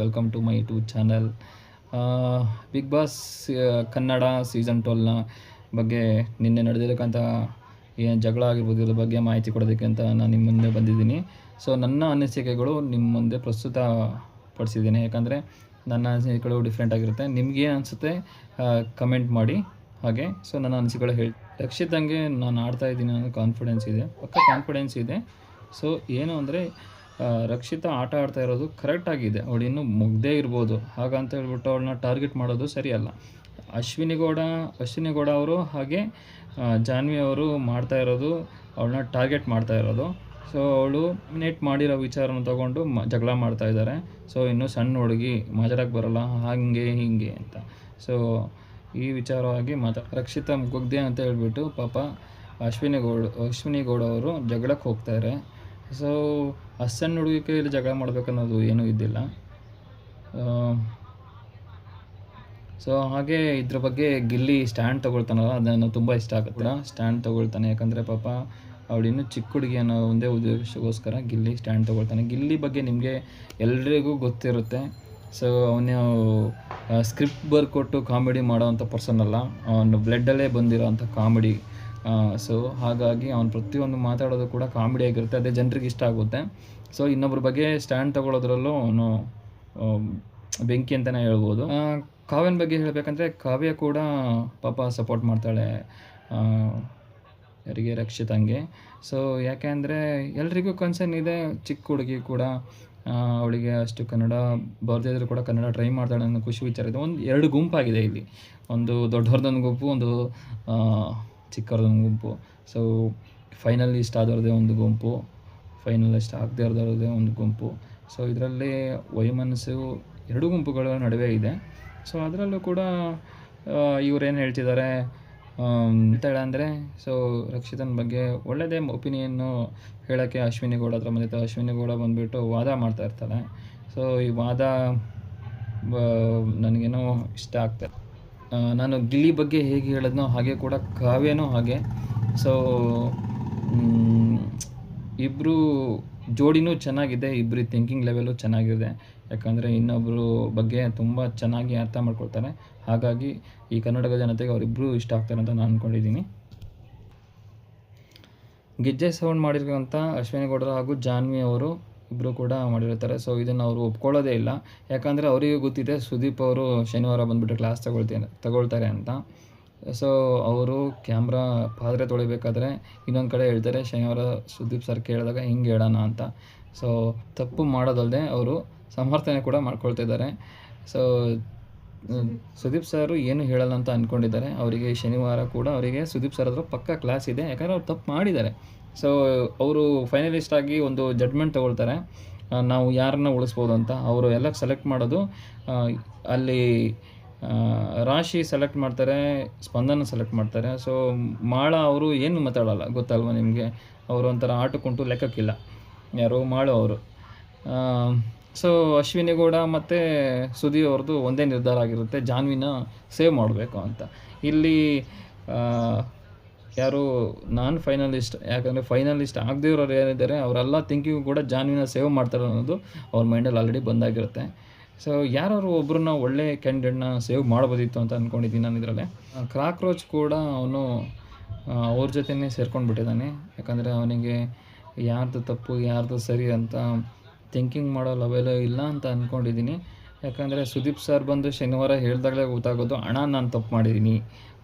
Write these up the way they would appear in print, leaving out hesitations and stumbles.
Welcome to my YouTube channel. Bigg Boss Kannada season 12ನ ಬಗ್ಗೆ ನಿನ್ನೆ ನಡೆದಿರಕ್ಕಂಥ ಏನು ಜಗಳ ಆಗಿರ್ಬೋದು ಇದ್ರ ಬಗ್ಗೆ ಮಾಹಿತಿ ಕೊಡೋದಕ್ಕೆ ಅಂತ ನಾನು ನಿಮ್ಮ ಮುಂದೆ ಬಂದಿದ್ದೀನಿ. ಸೊ ನನ್ನ ಅನಿಸಿಕೆಗಳು ನಿಮ್ಮ ಮುಂದೆ ಪ್ರಸ್ತುತ ಪಡಿಸಿದ್ದೀನಿ. ಯಾಕಂದರೆ ನನ್ನ ಅನಿಸಿಕೆಗಳು ಡಿಫ್ರೆಂಟ್ ಆಗಿರುತ್ತೆ. ನಿಮಗೇನು ಅನಿಸುತ್ತೆ ಕಮೆಂಟ್ ಮಾಡಿ. ಹಾಗೆ ಸೊ ನನ್ನ ಅನಿಸಿಕೆಗಳು ಹೇಳಿ. ರಕ್ಷಿತಂಗೆ ನಾನು ಆಡ್ತಾ ಇದ್ದೀನಿ ಅನ್ನೋ ಕಾನ್ಫಿಡೆನ್ಸ್ ಇದೆ, ಕಾನ್ಫಿಡೆನ್ಸ್ ಇದೆ. ಸೊ ಏನು ಅಂದರೆ ರಕ್ಷಿತಾ ಆಟ ಆಡ್ತಾ ಇರೋದು ಕರೆಕ್ಟಾಗಿದೆ. ಅವಳು ಇನ್ನೂ ಮುಗ್ದೇ ಇರ್ಬೋದು, ಹಾಗಂತ ಹೇಳ್ಬಿಟ್ಟು ಅವಳನ್ನ ಟಾರ್ಗೆಟ್ ಮಾಡೋದು ಸರಿಯಲ್ಲ. ಅಶ್ವಿನಿ ಗೌಡ ಅವರು ಹಾಗೆ ಜಾನ್ವಿ ಅವರು ಮಾಡ್ತಾ ಇರೋದು ಅವಳನ್ನ ಟಾರ್ಗೆಟ್ ಮಾಡ್ತಾ ಇರೋದು. ಸೊ ಅವಳು ನೇಟ್ ಮಾಡಿರೋ ವಿಚಾರನ ತೊಗೊಂಡು ಜಗಳ ಮಾಡ್ತಾ ಇದ್ದಾರೆ. ಸೊ ಇನ್ನೂ ಸಣ್ಣ ಹುಡುಗಿ ಮಾತಾಡೋಕ್ಕೆ ಬರೋಲ್ಲ ಹಾಗೆ ಹೀಗೆ ಅಂತ. ಸೊ ಈ ವಿಚಾರವಾಗಿ ರಕ್ಷಿತಾ ಮುಗ್ದೆ ಅಂತ ಹೇಳ್ಬಿಟ್ಟು ಪಾಪ ಅಶ್ವಿನಿ ಗೌಡ ಅವರು ಜಗಳಕ್ಕೆ ಹೋಗ್ತಾರೆ. ಸೊ ಸಣ್ಣ ಹುಡುಗಿ ಕೈಯಲ್ಲಿ ಜಗಳ ಮಾಡಬೇಕನ್ನೋದು ಏನೂ ಇದ್ದಿಲ್ಲ. ಸೊ ಹಾಗೆ ಇದ್ರ ಬಗ್ಗೆ ಗಿಲ್ಲಿ ಸ್ಟ್ಯಾಂಡ್ ತೊಗೊಳ್ತಾನಲ್ಲ, ಅದನ್ನು ತುಂಬ ಇಷ್ಟ ಆಗುತ್ತೆ. ಸ್ಟ್ಯಾಂಡ್ ತೊಗೊಳ್ತಾನೆ, ಯಾಕಂದರೆ ಪಾಪ ಅವಳು ಇನ್ನೂ ಚಿಕ್ಕ ಹುಡುಗಿ ಅನ್ನೋ ಒಂದೇ ಉದ್ದೇಶಕ್ಕೋಸ್ಕರ ಗಿಲ್ಲಿ ಸ್ಟ್ಯಾಂಡ್ ತೊಗೊಳ್ತಾನೆ. ಗಿಲ್ಲಿ ಬಗ್ಗೆ ನಿಮಗೆ ಎಲ್ರಿಗೂ ಗೊತ್ತಿರುತ್ತೆ. ಸೊ ಅವನು ಸ್ಕ್ರಿಪ್ಟ್ ಬರ್ಕೊಟ್ಟು ಕಾಮಿಡಿ ಮಾಡೋವಂಥ ಪರ್ಸನ್ ಅಲ್ಲ, ಅವನು ಬ್ಲಡ್ಡಲ್ಲೇ ಬಂದಿರೋ ಅಂಥ ಕಾಮಿಡಿ. ಸೊ ಹಾಗಾಗಿ ಅವನು ಪ್ರತಿಯೊಂದು ಮಾತಾಡೋದು ಕೂಡ ಕಾಮಿಡಿ ಆಗಿರುತ್ತೆ, ಅದೇ ಜನರಿಗೆ ಇಷ್ಟ ಆಗುತ್ತೆ. ಸೊ ಇನ್ನೊಬ್ಬರ ಬಗ್ಗೆ ಸ್ಟ್ಯಾಂಡ್ ತೊಗೊಳೋದ್ರಲ್ಲೂ ಅವನು ಬೆಂಕಿ ಅಂತಲೇ ಹೇಳ್ಬೋದು. ಕಾವ್ಯನ ಬಗ್ಗೆ ಹೇಳಬೇಕಂದ್ರೆ ಕಾವ್ಯ ಕೂಡ ಪಾಪ ಸಪೋರ್ಟ್ ಮಾಡ್ತಾಳೆ ಯಾರಿಗೆ, ರಕ್ಷಿತಂಗೆ. ಸೊ ಯಾಕೆ ಅಂದರೆ ಎಲ್ರಿಗೂ ಕನ್ಸರ್ನ್ ಇದೆ, ಚಿಕ್ಕ ಹುಡುಗಿ ಕೂಡ ಅವಳಿಗೆ ಅಷ್ಟು ಕನ್ನಡ ಬರ್ದೇ ಇದ್ರೂ ಕೂಡ ಕನ್ನಡ ಟ್ರೈ ಮಾಡ್ತಾಳೆ ಅನ್ನೋ ಖುಷಿ ವಿಚಾರ ಇದೆ. ಎರಡು ಗುಂಪಾಗಿದೆ ಇಲ್ಲಿ, ಒಂದು ದೊಡ್ಡವ್ರದ್ದೊಂದು ಗುಂಪು, ಒಂದು ಚಿಕ್ಕವ್ರದ್ದೊಂದು ಗುಂಪು. ಸೊ ಫೈನಲಿಸ್ಟ್ ಆದವ್ರದ್ದೇ ಒಂದು ಗುಂಪು, ಫೈನಲಿಸ್ಟ್ ಆಗದೇ ಇರೋದೇ ಒಂದು ಗುಂಪು. ಸೊ ಇದರಲ್ಲಿ ವೈಮನಸ್ಸು ಎರಡು ಗುಂಪುಗಳ ನಡುವೆ ಇದೆ. ಸೊ ಅದರಲ್ಲೂ ಕೂಡ ಇವರೇನು ಹೇಳ್ತಿದ್ದಾರೆ ಅಂದರೆ, ಸೊ ರಕ್ಷಿತನ ಬಗ್ಗೆ ಒಳ್ಳೆಯದೇ ಒಪಿನಿಯನ್ನು ಹೇಳೋಕ್ಕೆ ಅಶ್ವಿನಿ ಗೌಡ ಹತ್ರ ಬಂದಿತ್ತು. ಅಶ್ವಿನಿ ಗೌಡ ಬಂದುಬಿಟ್ಟು ವಾದ ಮಾಡ್ತಾ ಇರ್ತಾಳೆ. ಸೊ ಈ ವಾದ ನನಗೇನೋ ಇಷ್ಟ ಆಗ್ತದೆ. ನಾನು ಗಿಲ್ಲಿ ಬಗ್ಗೆ ಹೇಗೆ ಹೇಳಿದ್ನೋ ಹಾಗೆ ಕೂಡ ಕಾವ್ಯನೂ ಹಾಗೆ. ಸೊ ಇಬ್ಬರು ಜೋಡಿನೂ ಚೆನ್ನಾಗಿದೆ, ಇಬ್ಬರು ಥಿಂಕಿಂಗ್ ಲೆವೆಲು ಚೆನ್ನಾಗಿದೆ. ಯಾಕಂದರೆ ಇನ್ನೊಬ್ಬರು ಬಗ್ಗೆ ತುಂಬ ಚೆನ್ನಾಗಿ ಅರ್ಥ ಮಾಡ್ಕೊಳ್ತಾರೆ. ಹಾಗಾಗಿ ಈ ಕರ್ನಾಟಕ ಜನತೆಗೆ ಅವರಿಬ್ಬರು ಇಷ್ಟ ಆಗ್ತಾರೆ ಅಂತ ನಾನು ಅಂದ್ಕೊಂಡಿದ್ದೀನಿ. ಗೆಜ್ಜೆ ಸೌಂಡ್ ಮಾಡಿರೋಂಥ ಅಶ್ವಿನಿ ಗೌಡರು ಹಾಗೂ ಜಾನ್ವಿ ಅವರು ಇಬ್ಬರು ಕೂಡ ಮಾಡಿರ್ತಾರೆ. ಸೊ ಇದನ್ನು ಅವರು ಒಪ್ಕೊಳ್ಳೋದೇ ಇಲ್ಲ. ಯಾಕಂದರೆ ಅವರಿಗೆ ಗೊತ್ತಿದೆ ಸುದೀಪ್ ಅವರು ಶನಿವಾರ ಬಂದುಬಿಟ್ಟು ಕ್ಲಾಸ್ ತಗೊಳ್ತಾರೆ ಅಂತ. ಸೊ ಅವರು ಕ್ಯಾಮ್ರಾ ಪಾತ್ರೆ ತೊಳಿಬೇಕಾದ್ರೆ ಇನ್ನೊಂದು ಕಡೆ ಹೇಳ್ತಾರೆ, ಶನಿವಾರ ಸುದೀಪ್ ಸರ್ ಕೇಳಿದಾಗ ಹಿಂಗೆ ಹೇಳೋಣ ಅಂತ. ಸೊ ತಪ್ಪು ಮಾಡೋದಲ್ಲದೆ ಅವರು ಸಮರ್ಥನೆ ಕೂಡ ಮಾಡ್ಕೊಳ್ತಿದ್ದಾರೆ. ಸೊ ಸುದೀಪ್ ಸರ್ ಏನು ಹೇಳಲ್ಲ ಅಂತ ಅಂದ್ಕೊಂಡಿದ್ದಾರೆ. ಅವರಿಗೆ ಶನಿವಾರ ಕೂಡ ಅವರಿಗೆ ಸುದೀಪ್ ಸರ್ ಹತ್ರ ಪಕ್ಕ ಕ್ಲಾಸ್ ಇದೆ, ಯಾಕಂದರೆ ಅವ್ರು ತಪ್ಪು ಮಾಡಿದ್ದಾರೆ. ಸೊ ಅವರು ಫೈನಲಿಸ್ಟ್ ಆಗಿ ಒಂದು ಜಡ್ಮೆಂಟ್ ತೊಗೊಳ್ತಾರೆ, ನಾವು ಯಾರನ್ನ ಉಳಿಸ್ಬೋದು ಅಂತ. ಅವರು ಎಲ್ಲ ಸೆಲೆಕ್ಟ್ ಮಾಡೋದು, ಅಲ್ಲಿ ರಾಶಿ ಸೆಲೆಕ್ಟ್ ಮಾಡ್ತಾರೆ, ಸ್ಪಂದನ ಸೆಲೆಕ್ಟ್ ಮಾಡ್ತಾರೆ. ಸೊ ಮಾಳ ಅವರು ಏನು ಮಾತಾಡೋಲ್ಲ, ಗೊತ್ತಲ್ವ ನಿಮಗೆ. ಅವರು ಒಂಥರ ಆಟಕ್ಕುಂಟು ಲೆಕ್ಕಕ್ಕಿಲ್ಲ, ಯಾರೋ ಮಾಳು ಅವರು. ಸೊ ಅಶ್ವಿನಿ ಗೌಡ ಮತ್ತು ಸುದಿ ಅವ್ರದ್ದು ಒಂದೇ ನಿರ್ಧಾರ ಆಗಿರುತ್ತೆ, ಜಾನ್ವಿನ ಸೇವ್ ಮಾಡಬೇಕು ಅಂತ. ಇಲ್ಲಿ ಯಾರು ನಾನ್ ಫೈನಲಿಸ್ಟ್, ಯಾಕಂದರೆ ಫೈನಲಿಸ್ಟ್ ಆಗದೇ ಇರೋರು ಏನಿದ್ದಾರೆ ಅವರೆಲ್ಲ ಥಿಂಕಿಂಗು ಕೂಡ ಜಾನ್ವಿನ ಸೇವ್ ಮಾಡ್ತಾರೆ ಅನ್ನೋದು ಅವ್ರ ಮೈಂಡಲ್ಲಿ ಆಲ್ರೆಡಿ ಬಂದಾಗಿರುತ್ತೆ. ಸೊ ಯಾರು ಒಬ್ಬರನ್ನ ಒಳ್ಳೆ ಕ್ಯಾಂಡಿಡೇಟ್ನ ಸೇವ್ ಮಾಡ್ಬೋದಿತ್ತು ಅಂತ ಅಂದ್ಕೊಂಡಿದ್ದೀನಿ ನಾನು ಇದರಲ್ಲಿ. ಕ್ರಾಕ್ರೋಚ್ ಕೂಡ ಅವನು ಅವ್ರ ಜೊತೆನೇ ಸೇರ್ಕೊಂಡು ಬಿಟ್ಟಿದ್ದಾನೆ. ಯಾಕಂದರೆ ಅವನಿಗೆ ಯಾರ್ದು ತಪ್ಪು ಯಾರ್ದು ಸರಿ ಅಂತ ಥಿಂಕಿಂಗ್ ಮಾಡೋ ಲೆವೆಲ್ ಇಲ್ಲ ಅಂತ ಅಂದ್ಕೊಂಡಿದ್ದೀನಿ. ಯಾಕಂದರೆ ಸುದೀಪ್ ಸರ್ ಬಂದು ಶನಿವಾರ ಹೇಳಿದಾಗಲೇ ಗೊತ್ತಾಗೋದು, ಅಣ್ಣ ನಾನು ತಪ್ಪು ಮಾಡಿದ್ದೀನಿ,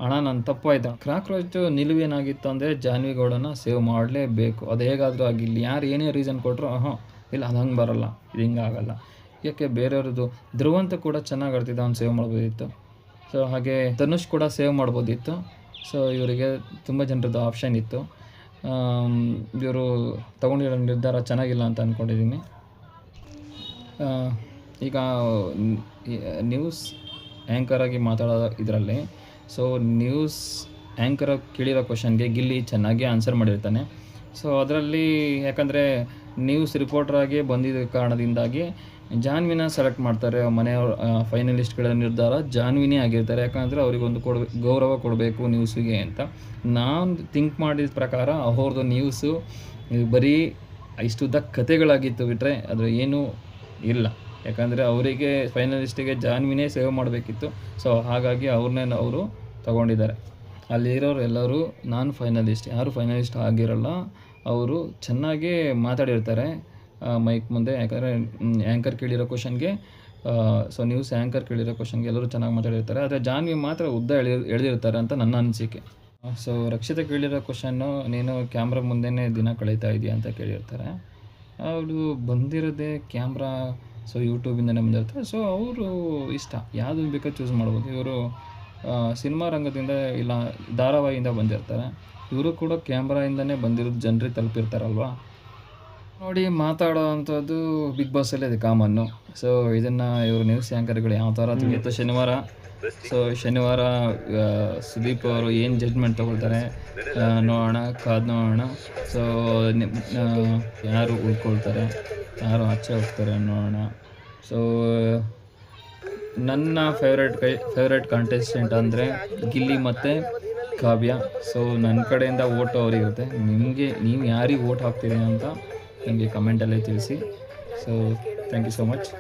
ಅಣ್ಣ ನಾನು ತಪ್ಪಾಯ್ತು. ಕ್ರಾಕ್ರೋಚ್ ನಿಲುವೇನಾಗಿತ್ತು ಅಂದರೆ ಜಾನ್ವಿ ಗೌಡನ ಸೇವ್ ಮಾಡಲೇಬೇಕು, ಅದು ಹೇಗಾದರೂ ಆಗಿಲ್ಲ. ಯಾರು ಏನೇ ರೀಸನ್ ಕೊಟ್ಟರು ಇಲ್ಲ ಅದು ಹಂಗೆ ಬರೋಲ್ಲ, ಇದು ಹಿಂಗೆ ಆಗೋಲ್ಲ. ಯಾಕೆ ಬೇರೆಯವ್ರದ್ದು ಧ್ರುವಂತ ಕೂಡ ಚೆನ್ನಾಗಿ ಆಡ್ತಿದ್ದ, ಅವ್ನು ಸೇವ್ ಮಾಡ್ಬೋದಿತ್ತು. ಸೊ ಹಾಗೆ ಧನುಷ್ ಕೂಡ ಸೇವ್ ಮಾಡ್ಬೋದಿತ್ತು. ಸೊ ಇವರಿಗೆ ತುಂಬ ಜನರದ್ದು ಆಪ್ಷನ್ ಇತ್ತು. ಇವರು ತೊಗೊಂಡಿರೋ ನಿರ್ಧಾರ ಚೆನ್ನಾಗಿಲ್ಲ ಅಂತ ಅಂದ್ಕೊಂಡಿದ್ದೀನಿ. ಈಗ ನ್ಯೂಸ್ ಆ್ಯಂಕರಾಗಿ ಮಾತಾಡೋ ಇದರಲ್ಲಿ, ಸೊ ನ್ಯೂಸ್ ಆ್ಯಂಕರಾಗಿ ಕೇಳಿರೋ ಕ್ವಶನ್ಗೆ ಗಿಲ್ಲಿ ಚೆನ್ನಾಗಿ ಆನ್ಸರ್ ಮಾಡಿರ್ತಾನೆ. ಸೊ ಅದರಲ್ಲಿ ಯಾಕಂದರೆ ನ್ಯೂಸ್ ರಿಪೋರ್ಟ್ರಾಗಿ ಬಂದಿದ್ದ ಕಾರಣದಿಂದಾಗಿ ಜಾನ್ವಿನ ಸೆಲೆಕ್ಟ್ ಮಾಡ್ತಾರೆ. ಮನೆಯವ್ರ ಫೈನಲಿಸ್ಟ್ಗಳ ನಿರ್ಧಾರ ಜಾನ್ವಿನೇ ಆಗಿರ್ತಾರೆ. ಯಾಕಂದರೆ ಅವರಿಗೊಂದು ಗೌರವ ಕೊಡಬೇಕು ನ್ಯೂಸಿಗೆ ಅಂತ. ನಾನು ಥಿಂಕ್ ಮಾಡಿದ ಪ್ರಕಾರ ಅವ್ರದ್ದು ನ್ಯೂಸು ಬರೀ ಇಷ್ಟುದ್ದ ಕತೆಗಳಾಗಿತ್ತು ಬಿಟ್ಟರೆ ಅದು ಏನೂ ಇಲ್ಲ. ಯಾಕಂದರೆ ಅವರಿಗೆ ಫೈನಲಿಸ್ಟಿಗೆ ಜಾನ್ವಿನೇ ಸೇವ್ ಮಾಡಬೇಕಿತ್ತು. ಸೊ ಹಾಗಾಗಿ ಅವ್ರನ್ನೇ ಅವರು ತಗೊಂಡಿದ್ದಾರೆ. ಅಲ್ಲಿರೋರು ಎಲ್ಲರೂ ನಾನ್ ಫೈನಲಿಸ್ಟ್, ಯಾರು ಫೈನಲಿಸ್ಟ್ ಆಗಿರಲ್ಲ. ಅವರು ಚೆನ್ನಾಗೇ ಮಾತಾಡಿರ್ತಾರೆ ಮೈಕ್ ಮುಂದೆ. ಯಾಕಂದರೆ ಆ್ಯಂಕರ್ ಕೇಳಿರೋ ಕ್ವಶನ್ಗೆ, ಸೊ ನ್ಯೂಸ್ ಆ್ಯಂಕರ್ ಕೇಳಿರೋ ಕ್ವಶನ್ಗೆ ಎಲ್ಲರೂ ಚೆನ್ನಾಗಿ ಮಾತಾಡಿರ್ತಾರೆ. ಆದರೆ ಜಾನ್ವಿ ಮಾತ್ರ ಉದ್ದ ಎಳೆದಿರ್ತಾರೆ ಅಂತ ನನ್ನ ಅನಿಸಿಕೆ. ಸೊ ರಕ್ಷಿತಾ ಕೇಳಿರೋ ಕ್ವಶನ್ನು, ನೀನು ಕ್ಯಾಮ್ರಾ ಮುಂದೆನೇ ದಿನ ಕಳೀತಾ ಇದೆಯಾ ಅಂತ ಕೇಳಿರ್ತಾರೆ. ಅವರು ಬಂದಿರೋದೇ ಕ್ಯಾಮ್ರಾ, ಸೊ ಯೂಟ್ಯೂಬಿಂದನೇ ಬಂದಿರ್ತಾರೆ. ಸೊ ಅವರು ಇಷ್ಟ, ಯಾವುದನ್ನು ಬೇಕಾದ್ರೂ ಚೂಸ್ ಮಾಡ್ಬೋದು. ಇವರು ಸಿನಿಮಾ ರಂಗದಿಂದ ಇಲ್ಲ ಧಾರಾವಾಹಿಯಿಂದ ಬಂದಿರ್ತಾರೆ. ಇವರು ಕೂಡ ಕ್ಯಾಮ್ರಾಯಿಂದನೇ ಬಂದಿರೋದು, ಜನರಿಗೆ ತಲುಪಿರ್ತಾರಲ್ವ. ನೋಡಿ, ಮಾತಾಡೋ ಅಂಥದ್ದು ಬಿಗ್ ಬಾಸಲ್ಲೇ ಇದೆ ಕಾಮನ್ನು. ಸೊ ಇದನ್ನು ಇವರು ನ್ಯೂಸ್ ಆ್ಯಂಕರ್ಗಳು ಯಾವ ಥರ ತಿಳಿಯುತ್ತೆ ಶನಿವಾರ ಸುದೀಪ್ ಅವರು ಏನು ಜಡ್ಜ್ಮೆಂಟ್ ತೊಗೊಳ್ತಾರೆ ನೋಡೋಣ, ಕಾದು ನೋಡೋಣ. ಸೊ ಯಾರು ಉಳ್ಕೊಳ್ತಾರೆ, ಯಾರು ಆಚೆ ಹೋಗ್ತಾರೆ ನೋಡೋಣ. ಸೊ ನನ್ನ ಫೇವ್ರೆಟ್ ಕಾಂಟೆಸ್ಟೆಂಟ್ ಅಂದರೆ ಗಿಲ್ಲಿ ಮತ್ತು ಕಾವ್ಯ. ಸೊ ನನ್ನ ಕಡೆಯಿಂದ ಓಟು ಅವರಿರುತ್ತೆ. ನೀವು ಯಾರಿಗೆ ಓಟ್ ಹಾಕ್ತೀರಿ ಅಂತ ನನಗೆ ಕಮೆಂಟಲ್ಲೇ ತಿಳಿಸಿ. So thank you so much.